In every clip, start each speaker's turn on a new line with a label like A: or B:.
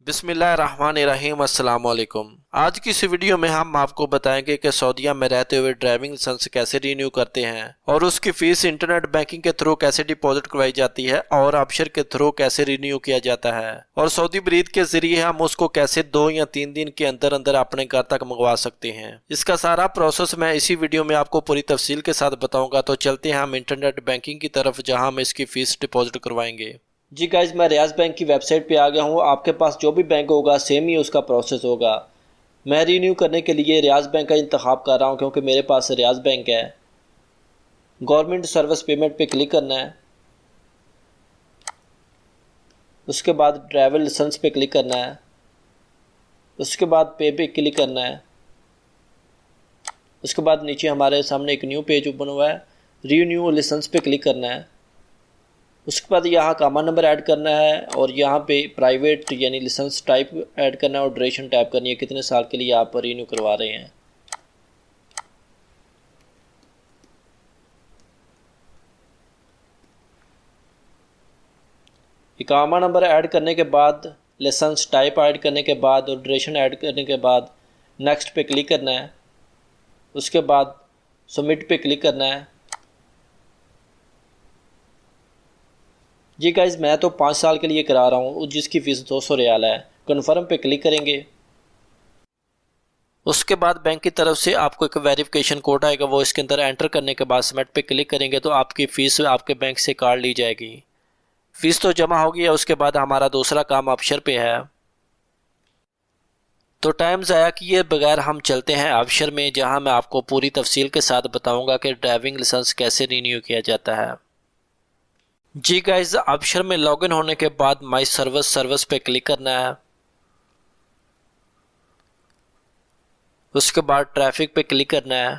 A: बिस्मिल्लाहिर्रहमानिर्रहीम अस्सलाम वालेकुम। आज की इस वीडियो में हम आपको बताएंगे कि सऊदीया में रहते हुए ड्राइविंग लाइसेंस कैसे रिन्यू करते हैं और उसकी फीस इंटरनेट बैंकिंग के थ्रू कैसे डिपॉजिट करवाई जाती है और ऑप्शन के थ्रू कैसे रिन्यू किया जाता है और सऊदी ब्रीद के जरिए हम उसको कैसे 2 या 3 दिन के अंदर अंदर अपने घर तक मंगवा सकते हैं। इसका सारा प्रोसेस मैं इसी वीडियो में आपको पूरी तफसील के साथ बताऊंगा। तो चलते हैं हम इंटरनेट बैंकिंग की तरफ, जहां हम इसकी फीस डिपॉजिट करवाएंगे। जी गाइज, मैं रियाज बैंक की वेबसाइट पे आ गया हूँ। आपके पास जो भी बैंक होगा सेम ही उसका प्रोसेस होगा। मैं रिन्यू करने के लिए रियाज बैंक का इंतखाब कर रहा हूँ क्योंकि मेरे पास रियाज बैंक है। गवर्नमेंट सर्विस पेमेंट पे क्लिक करना है। उसके बाद ड्राइवर लाइसेंस पे क्लिक करना है। उसके बाद पे क्लिक करना है। उसके बाद नीचे हमारे सामने एक न्यू पेज ओपन हुआ है, रिन्यू लाइसेंस पे क्लिक करना है। उसके बाद यहाँ कामा नंबर ऐड करना है और यहाँ पे प्राइवेट यानी लाइसेंस टाइप ऐड करना है और ड्यूरेशन टाइप करनी है, कितने साल के लिए आप रिन्यू करवा रहे हैं। कामा नंबर ऐड करने के बाद, लाइसेंस टाइप ऐड करने के बाद और ड्यूरेशन ऐड करने के बाद नेक्स्ट पे क्लिक करना है। उसके बाद सबमिट पे क्लिक करना है। जी गाइज, मैं तो 5 साल के लिए करा रहा हूँ जिसकी फ़ीस 200 रियाल है। कन्फर्म पे क्लिक करेंगे। उसके बाद बैंक की तरफ से आपको एक वेरिफिकेशन कोड आएगा, वो इसके अंदर एंटर करने के बाद सबमिट पे क्लिक करेंगे तो आपकी फ़ीस आपके बैंक से काट ली जाएगी। फ़ीस तो जमा होगी। उसके बाद हमारा दूसरा काम ऑप्शन पे है। तो टाइम ज़ाया किए बगैर हम चलते हैं ऑप्शन में, जहां मैं आपको पूरी तफसील के साथ बताऊंगा कि ड्राइविंग लाइसेंस कैसे रिन्यू किया जाता है। जी गाइज, ऑप्शन में लॉगिन होने के बाद माई सर्विस पे क्लिक करना है। उसके बाद ट्रैफिक पे क्लिक करना है।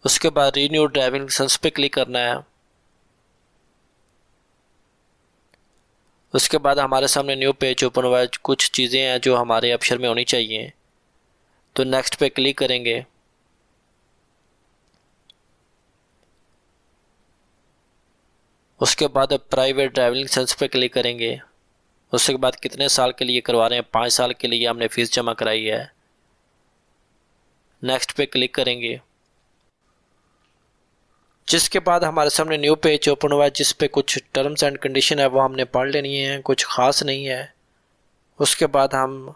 A: उसके बाद रिन्यू ड्राइविंग लाइसेंस पे क्लिक करना है। उसके बाद हमारे सामने न्यू पेज ओपन हुआ है। कुछ चीज़ें हैं जो हमारे ऑप्शन में होनी चाहिए, तो नेक्स्ट पे क्लिक करेंगे। उसके बाद प्राइवेट ड्राइविंग लाइसेंस पे क्लिक करेंगे। उसके बाद कितने साल के लिए करवा रहे हैं, 5 साल के लिए हमने फ़ीस जमा कराई है। नेक्स्ट पे क्लिक करेंगे। जिसके बाद हमारे सामने न्यू पेज ओपन हुआ है जिस पे कुछ टर्म्स एंड कंडीशन है वो हमने पढ़ लेनी है, कुछ ख़ास नहीं है। उसके बाद हम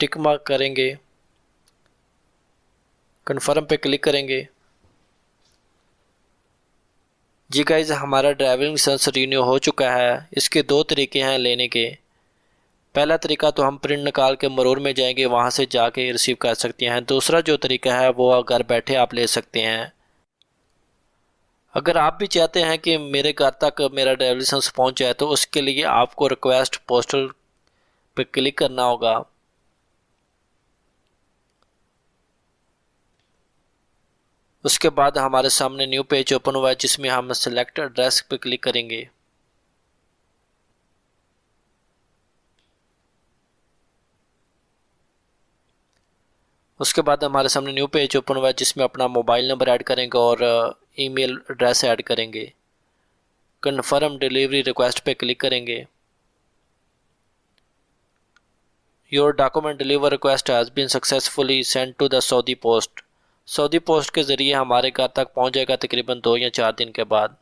A: टिक मार्क करेंगे, कन्फर्म पे क्लिक करेंगे। जी गाइज, हमारा ड्राइविंग लाइसेंस रिन्यू हो चुका है। इसके 2 तरीके हैं लेने के। पहला तरीका तो हम प्रिंट निकाल के मरूर में जाएंगे, वहाँ से जाके रिसीव कर सकते हैं। दूसरा जो तरीका है वो घर बैठे आप ले सकते हैं। अगर आप भी चाहते हैं कि मेरे घर तक मेरा ड्राइविंग लाइसेंस पहुँच जाए तो उसके लिए आपको रिक्वेस्ट पोस्टल पे क्लिक करना होगा। उसके बाद हमारे सामने न्यू पेज ओपन हुआ है जिसमें हम सेलेक्ट एड्रेस पे क्लिक करेंगे। उसके बाद हमारे सामने न्यू पेज ओपन हुआ है जिसमें अपना मोबाइल नंबर ऐड करेंगे और ईमेल एड्रेस ऐड करेंगे। कन्फर्म डिलीवरी रिक्वेस्ट पे क्लिक करेंगे। Your document deliver request has been successfully send to the Saudi post. Saudi post के ज़रिए हमारे घर तक पहुंच जाएगा तकरीबन 2 या 4 दिन के बाद।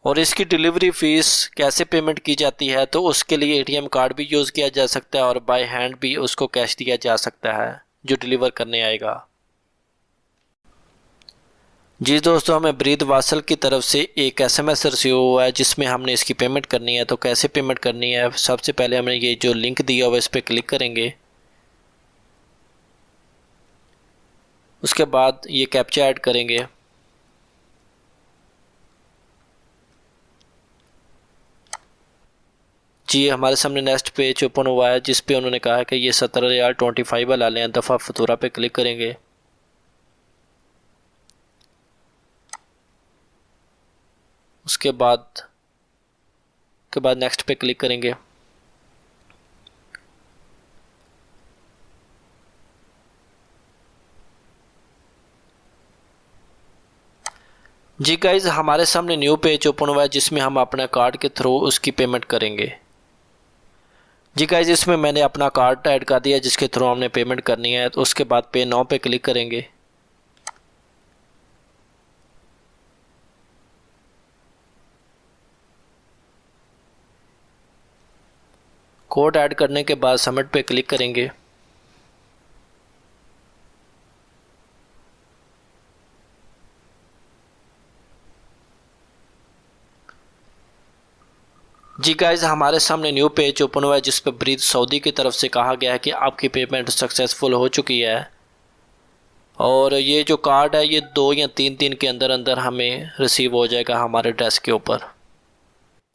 A: और इसकी डिलीवरी फ़ीस कैसे पेमेंट की जाती है, तो उसके लिए एटीएम कार्ड भी यूज़ किया जा सकता है और बाय हैंड भी उसको कैश दिया जा सकता है जो डिलीवर करने आएगा। जी दोस्तों, हमें ब्रीद वासल की तरफ से एक एसएमएस रिसीव हुआ है जिसमें हमने इसकी पेमेंट करनी है। तो कैसे पेमेंट करनी है, सबसे पहले हमने ये जो लिंक दिया हुआ है इस पर क्लिक करेंगे। उसके बाद ये कैप्चा ऐड करेंगे। जी, हमारे सामने नेक्स्ट पेज ओपन हुआ है जिस पे उन्होंने कहा है कि ये 17,025 वाला लें, दफ़ा फतूरा पे क्लिक करेंगे। उसके बाद नेक्स्ट पे क्लिक करेंगे। जी गाइज, हमारे सामने न्यू पेज ओपन हुआ है जिसमें हम अपने कार्ड के थ्रू उसकी पेमेंट करेंगे। जी गाइज, इसमें मैंने अपना कार्ड ऐड कर दिया जिसके थ्रू हमने पेमेंट करनी है। तो उसके बाद पे नाउ पे क्लिक करेंगे। कोड ऐड करने के बाद सबमिट पे क्लिक करेंगे। जी गाइज, हमारे सामने न्यू पेज ओपन हुआ है जिस पर ब्रीथ सऊदी की तरफ से कहा गया है कि आपकी पेमेंट सक्सेसफुल हो चुकी है। और ये जो कार्ड है ये 2 या 3 दिन के अंदर अंदर हमें रिसीव हो जाएगा हमारे डेस्क के ऊपर।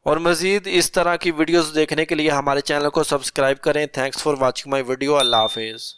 A: और मज़ीद इस तरह की वीडियोस देखने के लिए हमारे चैनल को सब्सक्राइब करें। Thanks for watching my video. अल्लाह हाफिज़।